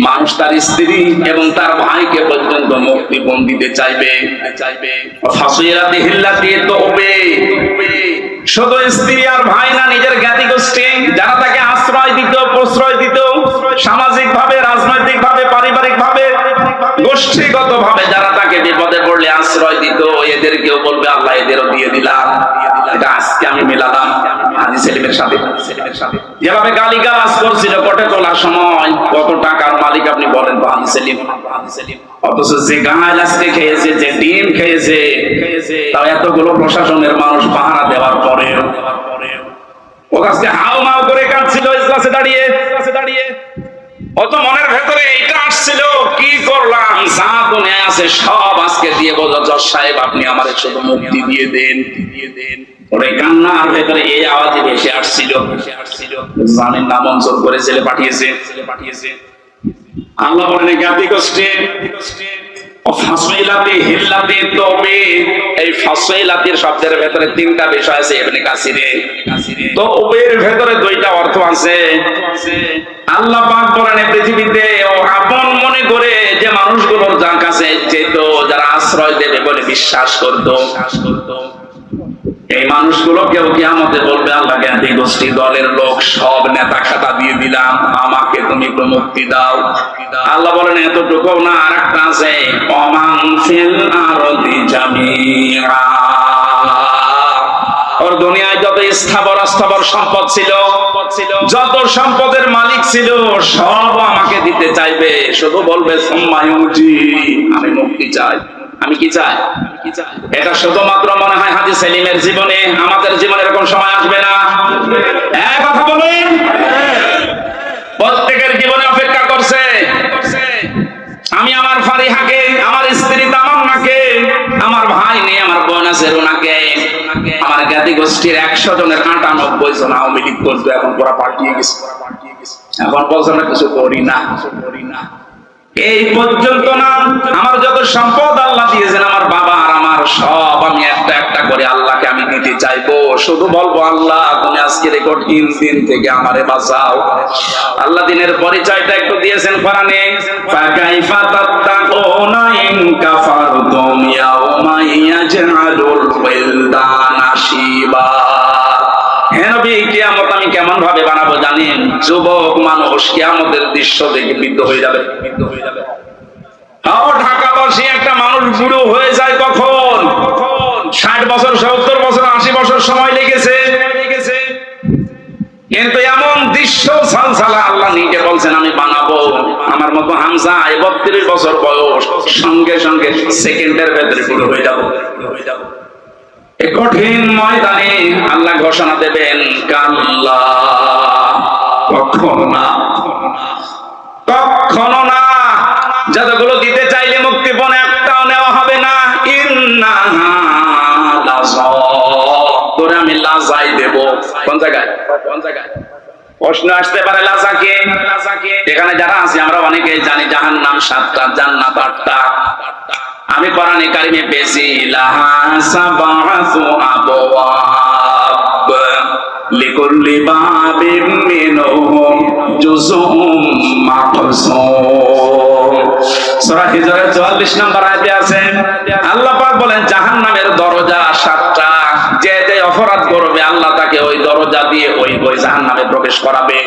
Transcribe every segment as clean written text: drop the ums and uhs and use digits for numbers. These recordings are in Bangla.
মানুষ তার স্ত্রী এবং তার ভাইকে পর্যন্ত মুক্তিপণ দিতে চাইবে। ফাসিলাতি হিল্লাতি তওবে, শুধু স্ত্রী আর ভাই না, নিজের জ্ঞাতি গোষ্ঠী যারা তাকে আশ্রয় দিত, প্রশ্রয় দিত, সামাজিক ভাবে, রাজনৈতিক ভাবে, পারিবারিক ভাবে, গোষ্ঠীগত ভাবে যারা তাকে বিপদে পড়লে আশ্রয় দিত, এদেরকেও বলবে আল্লাহ এদেরও দিয়ে দিলাম। এটা আজকে আমি মেলালাম হাজী সেলিমের সাথে। যেভাবে গালিগালাজ করছিল কোটে তোলার সময়, কত টাকার মালিক আপনি বলেন তো হাজী সেলিম। অথচ যে গাল আজকে খেয়েছে, যে ডিম খেয়েছে, তাও এতগুলো প্রশাসনের মানুষ পাহারা দেওয়ার পরে ও আজকে হাও মাও করে কাঁদছিল ইজলাসে দাঁড়িয়ে। অত মনের ভেতরে এটা আসছিল, কি করলাম, যা দুনিয়ায় আছে সব আজকে দিয়ে বলো জজ সাহেব আপনি আমার শুধু মুক্তি দিয়ে দেন। ওরে কান্নার ভেতরে এই আওয়াজে ভেসে আসছিল, জানেন না মঞ্জুর করে ছেলে পাঠিয়েছে। আল্লাহ বলেন জ্ঞাতি গোষ্ঠী ফাসিলাতি হিল্লাতি তওবে, এই ফাসিলাতির শব্দের ভেতরে তিনটা বিষয় আছে ইবনে কাসিরে। তওবের ভেতরে দুইটা অর্থ আছে। আল্লাহ পাক বলেন পৃথিবীতে ও আপন মনে করে যে মানুষগুলোর যার কাছে যেত, যারা আশ্রয় দেবে বলে বিশ্বাস করত, এই মানুষগুলো কেউ কিয়ামতে বলবে আল্লাহ জ্ঞাতি গোষ্ঠী দলের লোক সব নেতা খাতা দিয়ে দিলাম, আমাকে তুমি একটু মুক্তি দাও। আল্লাহ বলেন এতটুকু না, আরেকটা আছে ওমান ফিল আরদি জামিআ, ওর দুনিয়ায় যত স্থাবর অস্থাবর সম্পদ ছিল, যত সম্পদের মালিক ছিল সব আমাকে দিতে চাইবে, শুধু বলবে সুম্মা ইউজি, আমি মুক্তি চাই। আমি কি চাই? এটা শুধুমাত্র মনে হয় হাজী সেলিমের জীবনে, আমাদের জীবনে এরকম সময় আসবে না। এক কথা বলেন, প্রত্যেকের জীবনে অপেক্ষা করছে। আমি আমার ফারিহাকে, আমার স্ত্রী তামান্নাকে, আমার ভাই নিয়ে আমার বোন আছে রুনাকে, আমার জ্ঞাতি গোষ্ঠীর 100 জনের 98 জন আওয়ামী লীগ করতো, এখন পুরা পাঠিয়ে গেছে। এখন বলছে আমরা কিছু করি না। এই পর্যন্ত না, আমার যত সম্পদ আল্লাহ দিয়েছেন, আমার বাবা আর আমার সব, আমি একটা একটা করে আল্লাহকে আমি দিতে চাইবো। শুধু বলবো আল্লাহ তুমি আজকের এই কঠিন দিন থেকে আমারে বাঁচাও। আল্লাহ দিনের পরিচয়টা একটু দিয়েছেন কোরআনে, ফাকাইফা তাত্তাকুনা ইন কাফারতুম ইয়াওমা ইয়াজআলুল ওয়ালদানা শিবা। হে নবী, কিয়ামত আমি কেমন ভাবে বানাবো জানেন? যুবক মানুষ কিয়ামতের দৃশ্য দেখে বিদ্ধ হয়ে যাবে। ঢাকাবাসী একটা মানুষ বুড়ো হয়ে যায় কখন? 60 বছর, 70 বছর, 80 বছর সময় লেগেছে, কিন্তু এমন দৃশ্য সালসালা আল্লাহ নিজে বলছেন আমি বানাবো। আমার মতো হামজা 32 বছর বয়স, সঙ্গে সঙ্গে সেকেন্ডের ভেতরে বুড়ো হয়ে যাবো। এই কঠিন ময়দানে আল্লাহ ঘোষণা দেবেন কাল্লা, কখনো না, কখনো না, যতগুলো দিতে চাইলে মুক্তিপণ একটাও নেওয়া হবে না। ইন্নাহা লাযা, তোরে আমি লাজাই দেব। কোন জায়গায়? প্রশ্ন আসতে পারে লাজাকে। এখানে যারা আছি আমরা অনেকেই জানি জাহান্নাম 7টা, জান্নাত 8টা। আমি কোরআনে কারিমে পেয়েছি লাহা সাবাতু আবওয়াব লিকুল্লি বাবিন মিনহুম জুজুম মাকসুম। সূরা হিজরের 44 নম্বর আয়াতে আছে আল্লাহ পাক বলেন জাহান্নামের দরজা 7টা, যে যে অপরাধ করবে আল্লাহ তাকে ওই দরজা দিয়ে ওই জাহান্নামে প্রবেশ করাবে।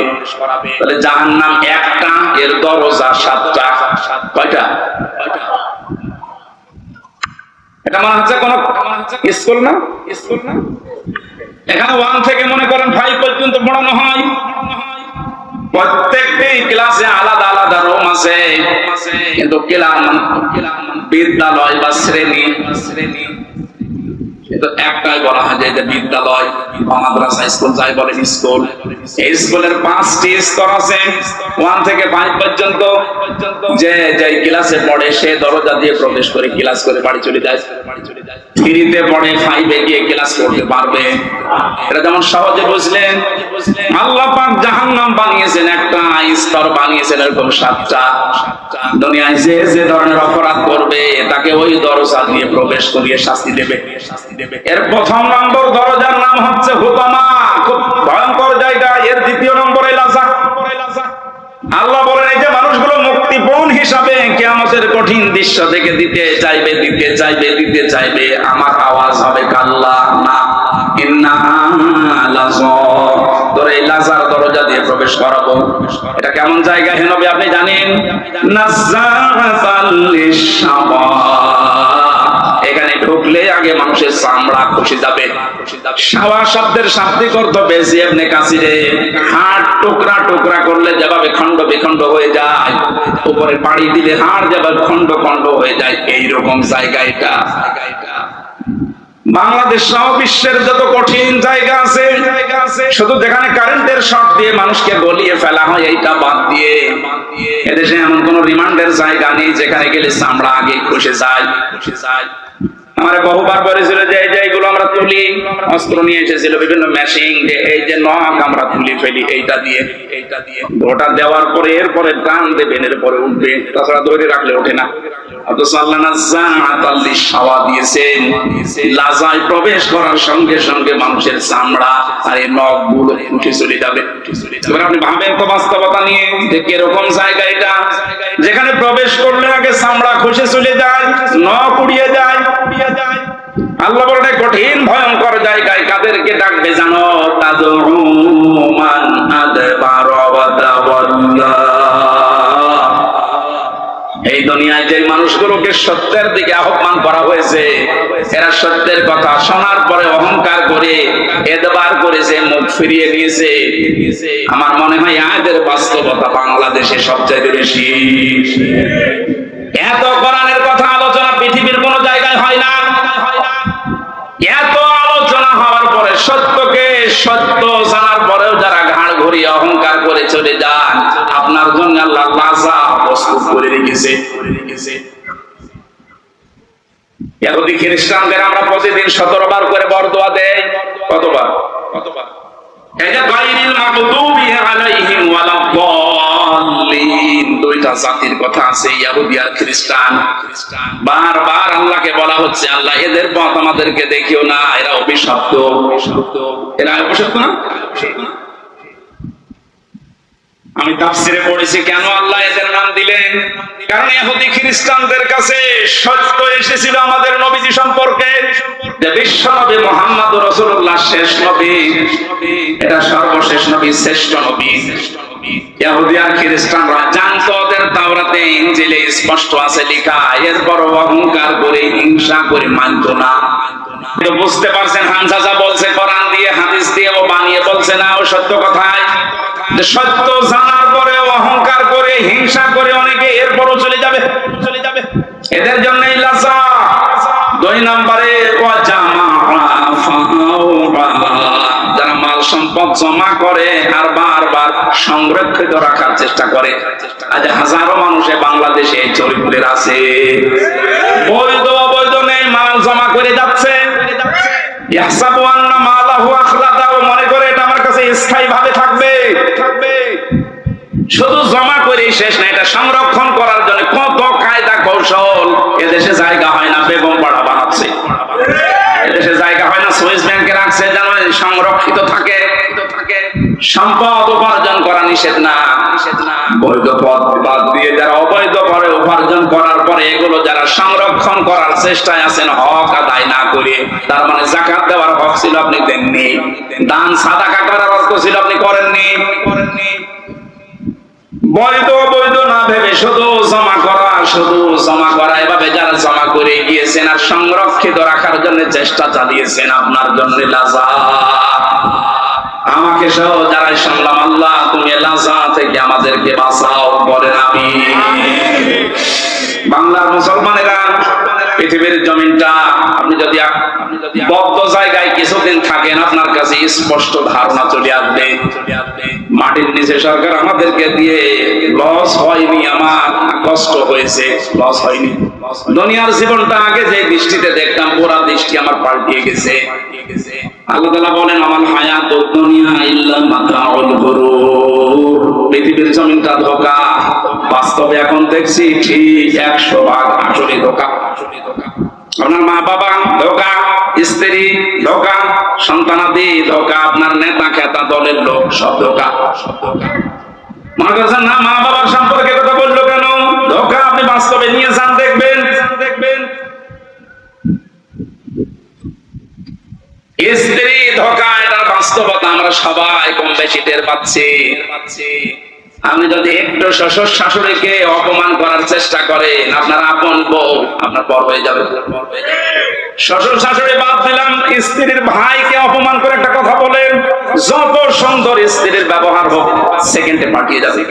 তাহলে জাহান্নাম একটা, এর দরজা 7টা। কয়টা? এটা মনে হচ্ছে কোন স্কুল না? এখানে 1 থেকে মনে করেন 5 পর্যন্ত পড়ানো হয়। প্রত্যেকটি ক্লাসে আলাদা আলাদা রুম আছে, কিন্তু বিদ্যালয় বা শ্রেণী কিন্তু একটাই বলা হয় যে বিদ্যালয় বা মাদ্রাসা, স্কুল যাই বলেন স্কুল। এই স্কুলের 5টি স্তর আছে, 1 থেকে 5 পর্যন্ত। যে যে ক্লাসে পড়ে সে দরজা দিয়ে প্রবেশ করে ক্লাস করে বাড়ি চলে যায়। 3-তে পড়ে 5-এ গিয়ে ক্লাস করতে পারবে। এটা যেমন সহজে বুঝলেন। আল্লাহ পাক জাহান্নাম বানিয়েছেন একটা, স্তর বানিয়েছেন এরকম 7টা। দুনিয়ায় যে যে ধরনের অপরাধ করবে তাকে ওই দরজা দিয়ে প্রবেশ করিয়ে শাস্তি দেবে। এর প্রথম নম্বর দরজার নাম হচ্ছে হুতামা, খুব ভয়ঙ্কর জায়গা। এর দ্বিতীয় নম্বরে লাজা। আল্লাহ বলেন এই যে মানুষগুলো মুক্তি হিসাবে কিয়ামতের কঠিন দৃশ্য থেকে দিতে চাইবে, আমার আওয়াজ হবে কাল্লা, না, ইন্নাহা লাযা, তোর এই লাজার দরজা দিয়ে প্রবেশ করাবো। এটা কেমন জায়গা হে নবী আপনি জানেন? নাযারাতাল লিশাওয়া, এখানে ঢুকলে আগে মানুষের চামড়া খসে যাবে। শাওয়া শব্দের শাব্দিক অর্থ বেশি ইবনে কাসিরে, হাড় টুকরা টুকরা করলে যেভাবে খণ্ড বিখণ্ড হয়ে যায়, উপরে পাড়ি দিলে হাড় যেভাবে খণ্ড খণ্ড হয়ে যায়, এইরকম জায়গা এটা। বাংলাদেশ সহ বিশ্বের যত কঠিন জায়গা আছে, শুধু যেখানে কারেন্টের শর্ট দিয়ে মানুষকে গলিয়ে ফেলা হয়, এইটা বাদ দিয়ে এদেশে এমন কোন রিমান্ডের জায়গা নেই যেখানে গেলে চামড়া আগে খসে যায়। আমার বহুবার বলেছিল যে এই যে এইগুলো আমরা তুলি, অস্ত্র নিয়ে এসেছিল বিভিন্ন মেশিন, যে এই যে নখ আমরা তুলি ফেলি এইটা দিয়ে, ওটা দেওয়ার পরে এরপরে টান দেবেন, এরপরে উঠবে, তাছাড়া ধরে রাখলে ওঠে না। অথচ আল্লাহ নাযারাতাল লিশাওয়া দিয়েছেন, লাজায় প্রবেশ করার সঙ্গে সঙ্গে মানুষের চামড়া আর এই নখগুলো উঠে চলে যাবে। এবার আপনি ভাবেন তো বাস্তবতা নিয়ে যে কিরকম জায়গা এটা, যেখানে প্রবেশ করলে আগে চামড়া খসে চলে যায়, নখ উড়িয়ে যায়। আল্লাহ বলে কঠিন ভয়ঙ্কর জায়গায় কাদেরকে ডাকবে জানো? তাদউ মান আদবারা ওয়া তাওয়াল্লা। এই দুনিয়ায় যে মানুষগুলোকে সত্যের দিকে আহ্বান করা হয়েছে, এরা সত্যের কথা শোনার পরে অহংকার করে এদবার করেছে, মুখ ফিরিয়ে নিয়েছে। আমার মনে হয় এদের বাস্তবতা বাংলাদেশে সবচেয়ে বেশি। এত কোরআনের কথা আলোচনা পৃথিবীর কোন জায়গায় হয় না। এত আলোচনা হওয়ার পরে সত্যকে সত্য জানার পরেও যারা ঘাড় ঘুরিয়ে অহংকার করে চলে যান, আপনার জন্য আল্লাহ লাজা প্রস্তুত করে রেখেছে। ইহুদি খ্রিস্টানদের আমরা প্রতিদিন 17 বার করে বরদোয়া দেই। কতবার? এই যে গায়রিল মাগদুবি আলাইহিম ওয়ালাদ-দাল্লিন, দুইটা জাতির কথা আছে, ইহুদি আর খ্রিস্টান। বারবার আল্লাহকে বলা হচ্ছে, আল্লাহ এদের পথ আমাদেরকে দেখিও না, এরা অভিশপ্ত। এরা অভিশপ্ত না? আমি তাফসিরে পড়েছি কেন আল্লাহ এদের নাম দিলেন। কারণ ইহুদি খ্রিস্টানদের কাছে সত্য এসেছিল আমাদের নবীজি সম্পর্কে, যে বিশ্ব নবী মুহাম্মদ রাসূলুল্লাহ শেষ নবী, এটা সর্বশেষ নবী, শ্রেষ্ঠ নবী। ইহুদি আর খ্রিস্টানরা জানতো ওদের তাওরাতে ইনজিলে স্পষ্ট আছে লেখা, এরপর অহংকার করে হিংসা করে মানত না। বুঝতে পারছেন হামজা যা বলছে কোরআন দিয়ে হাদিস দিয়ে ও বানিয়ে বলছে না, ও সত্য কথাই। সত্য জানার পরে অহংকার করে হিংসা করে অনেকে এরপরও চলে যাবে। এদের জন্যই লাজা। 2 নম্বরে যারা মাল সম্পদ জমা করে আর বারবার সংরক্ষিত রাখার চেষ্টা করে। আজ হাজারো মানুষে বাংলাদেশে চরিত্রের আছে, বৈধ অবৈধ নেই, মাল জমা করে যাচ্ছে। ইয়াহসাবু আন্না মালাহু আখলাদা, মনে করে এটা আমার কাছে স্থায়ী ভাবে থাকবে। শুধু জমা করে শেষ না, এটা সংরক্ষণ করার জন্য কত কায়দা কৌশল। এদেশে জায়গা হয় না, বেগম পাড়া বানাচ্ছে। এদেশে জায়গা হয় না, সুইস ব্যাংকে রাখছে যেন সংরক্ষিত থাকে। সম্পদ উপার্জন করা নিষেধ না। বৈধ পথ বাদ দিয়ে যারা অবৈধ পরে উপার্জন করার পরে এগুলো যারা সংরক্ষণ করার চেষ্টায় আছেন হক আদায় না করে, তার মানে যাকাত দেওয়ার হক ছিল আপনি দেননি, দান সাদাকা করার অর্থ ছিল আপনি করেননি। বৈধ বৈধ না ভেবে শুধু জমা করা, এভাবে যারা জমা করে গিয়েছেন আর সংরক্ষিত রাখার জন্য চেষ্টা চালিয়েছেন, আপনার জন্য লাজা। আমাকে সহ যারা শুনলাম, আল্লাহ তুমি লাজা থেকে আমাদেরকে বাঁচাও, বলেন আমিন। বাংলার মুসলমানেরা, পৃথিবীর জমিনটা আপনি যদি বদ্ধ জায়গায় কিছুদিন থাকেন, আপনার কাছে স্পষ্ট ধারণা চলে আসবে মাটির নিচে সরকার আমাদেরকে দিয়ে লস হয়নি, আমার কষ্ট হয়েছে, লস হয়নি। দুনিয়ার জীবনটা আগে যে দৃষ্টিতে দেখতাম, পুরা দৃষ্টি আমার পাল্টিয়ে গেছে। আল্লাহ তাআলা বলেন, আমার হায়াতুদ দুনিয়া ইল্লা মাতাউল গুরুর, পৃথিবীর জমিনটা ধোঁকা। বাস্তবে এখন দেখছি ঠিক 100 ভাগ আসলে ধোঁকা। আপনার মা বাবা ধোঁকা, স্ত্রী ধোঁকা, সন্তানাদি ধোঁকা, আপনার নেতা খেতা দলের লোক সব ধোঁকা। মনে করছেন না মা বাবার সম্পর্কে কথা বললো কেন? ধোঁকা। আপনি বাস্তবে নিয়ে যান, দেখবেন স্ত্রী ধোঁকা, এটার বাস্তবতা আমরা সবাই কম বেশি টের পাচ্ছি। আপনি যদি একটু শ্বশুর শাশুড়িকে অপমান করার চেষ্টা করেন, আপনার আপন বউ আপনার পর হয়ে যাবে। শ্বশুর শাশুড়ি বাদ দিলাম, স্ত্রীর ভাইকে অপমান করে একটা কথা বলেন, যত সুন্দর স্ত্রীর ব্যবহার হোক সেকেন্ডে পাঠিয়ে যাবে।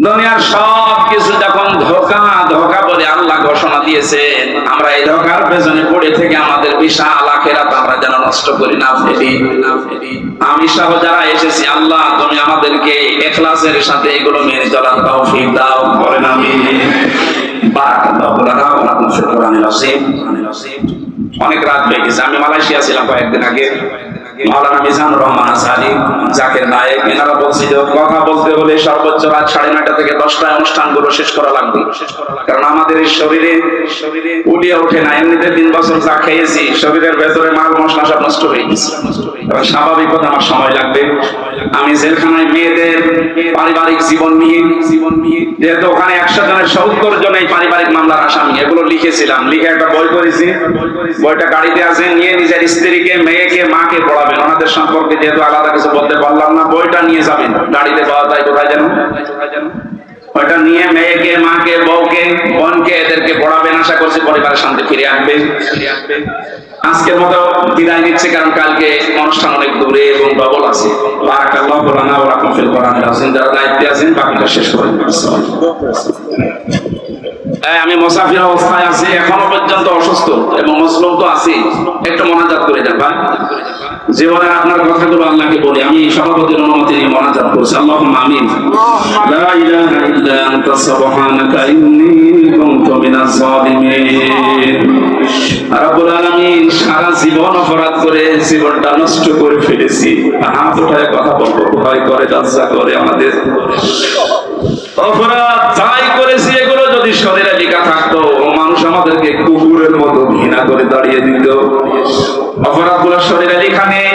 দুনিয়ার সব কিছু যখন ধোঁকা ধোঁকা বলে আল্লাহ ঘোষণা দিয়েছেন, আমরা এই ধোঁকার পেছনে পড়ে থেকে আমাদের বিশাল আখিরাত আমরা যেন নষ্ট করি না ফেলি। আমি সহ যারা এসেছি, আল্লাহ তুমি আমাদেরকে ইখলাসের সাথে এগুলো মেনে চলার তৌফিক দাও, বলেন আমিন। বারাকাল্লাহু লানা ওয়া লাকুম ফিল কোরআনিল আযীম। অনেক রাত হয়ে গেছে, আমি মালয়েশিয়া ছিলাম কয়েকদিন আগে। মাওলানা মিজানুর রহমান আসারি, জাকির নায়েক, এনারা বলছিল কথা বলতে হলে সর্বোচ্চ রাত 9:30 থেকে 10টায় অনুষ্ঠানগুলো শেষ করা লাগবে, কারণ আমাদের এই শরীরে উলিয়ে ওঠে না। এমনিতে 3 বছর যা খেয়েছি, শরীরের ভেতরে মাল মশলা সব নষ্ট হয়ে গেছে, স্বাভাবিক কথা আমার সময় লাগবে। আমি জেলখানায় মেয়েদের পারিবারিক জীবন নিয়ে যেহেতু ওখানে 100 জনের 70 জন এই পারিবারিক মামলার আসামি, এগুলো লিখেছিলাম, লিখে একটা বই করেছি। বইটা গাড়িতে আছে, নিয়ে নিজের স্ত্রীকে, মেয়েকে, মাকে পড়াবেন। ওনাদের সম্পর্কে যেহেতু আলাদা কিছু বলতে পারলাম না, বইটা নিয়ে যাবেন, গাড়িতে পাওয়া যায় কোথায় যেন, ওইটা নিয়ে মেয়েকে, মাকে, বউকে, বোনকে, এদেরকে পড়াবেন। আশা করছি পরিবারের শান্তি ফিরে আসবে। আজকের মতো বিদায় নিচ্ছে, কারণ কালকে অনুষ্ঠান অনেক দূরে এবং ডবল আছে। বারাকাল্লাহু লানা ওয়া লাকুম ফিল কোরআনিল আযীম। যারা দায়িত্বে আছেন বাকিটা শেষ করে দিন। আমি মুসাফির অবস্থায় আছি, এখনো পর্যন্ত অসুস্থ এবং মজলুম তো আছি। একটু মোনাজাত করে যান ভাই। জীবনের আপনার কথাগুলো আল্লাহকে বলি। আমি সভাপতির অনুমতি নিয়ে মোনাজাত করছি। আল্লাহুম্মা আমিন। লা ইলাহা ইল্লা আনতা সুবহানাকা ইন্নী কুনতু মিনাজ জালিমিন। রব্বুল আলামিন, সারা জীবন অপরাধ করে জীবনটা নষ্ট করে ফেলেছি। হাত উঠায় কথা বলবো, ভয় করে, লজ্জা করে। আমাদের অপরাধ যাই করেছি, এগুলো যদি শরীরে লেখা থাকতো, মানুষ আমাদেরকে কুকুরের মতো ঘৃণা করে দাঁড়িয়ে দিত। অপরাধগুলো শরীরে লেখা নেই,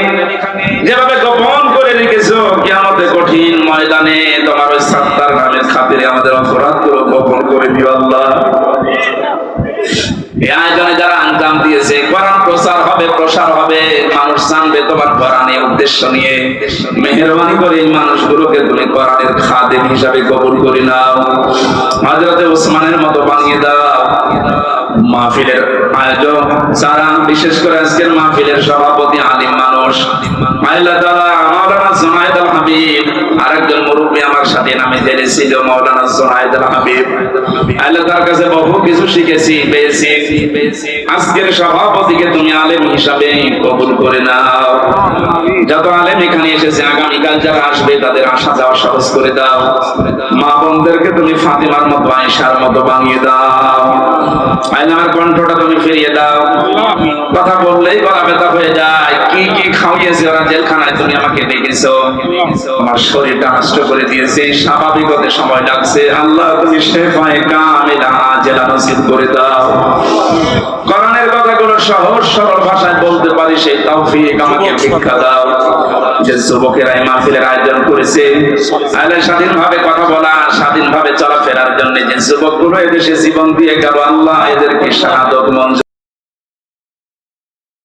যেভাবে গোপন করে রেখেছো, কিয়ামতের কঠিন ময়দানে তোমার ওই সত্তার নামের খাতিরে আমাদের অপরাধগুলো গোপন করে দিও আল্লাহ। এই আয়োজনে যারা আঞ্জাম দিয়েছে, কোরআন প্রসার হবে, মানুষ জানবে তোমার কোরআনের উদ্দেশ্য নিয়ে। মেহেরবানি করে এই মানুষগুলোকে তুমি কোরআনের খাদেম হিসাবে কবুল করে নাও। হযরতে ওসমানের মতো বানিয়ে দাও। মাহফিলের আয়োজক যারা, বিশেষ করে আজকের মাহফিলের সভাপতি আলিম মানুষ, আল্লাহ তাআলা মাওলানা জুনায়েদ আল হাবিব, আরেকজন মুরব্বী আমার সাথে নামে জেলে ছিল, মাওলানা জুনায়েদ আল হাবিব। আল্লাহ তার কাছে বহু কিছু শিখেছি, পেয়েছি। আজকের সভাপতিকে তুমি আলেম হিসাবে কবুল করে নাও। যত আলেম এখানে এসেছে, আগামীকাল যারা আসবে তাদের আসা যাওয়া সহজ করে দাও। মা বোনদেরকে তুমি ফাতিমার মতো, আয়েশার মতো বানিয়ে দাও। আমার কণ্ঠটা তুমি ফিরিয়ে দাও। কথা বললেই গলা ব্যথা হয়ে যায়। কি কি খাওয়িয়েছে ওরা জেলখানায়, তুমি আমাকে ডেকেছো, আমার শরীরটা নষ্ট করে দিয়েছে, স্বাভাবিক হতে সময় লাগছে। আল্লাহ তুমি শেফায়ে কামিলা আজেলা নসিব করে দাও। কোরআনের কথাগুলো সহজ সরল ভাষায় বলতে পারি, সেই তৌফিক আমাকে ভিক্ষা দাও। যে যুবকেরা এই মাহফিলের আয়োজন করেছে, স্বাধীনভাবে কথা বলা, স্বাধীনভাবে চলাফেরার জন্য যে যুবকগুলো এদেশে জীবন দিয়ে গেল, আল্লাহ এদেরকে শাহাদাত মঞ্জুর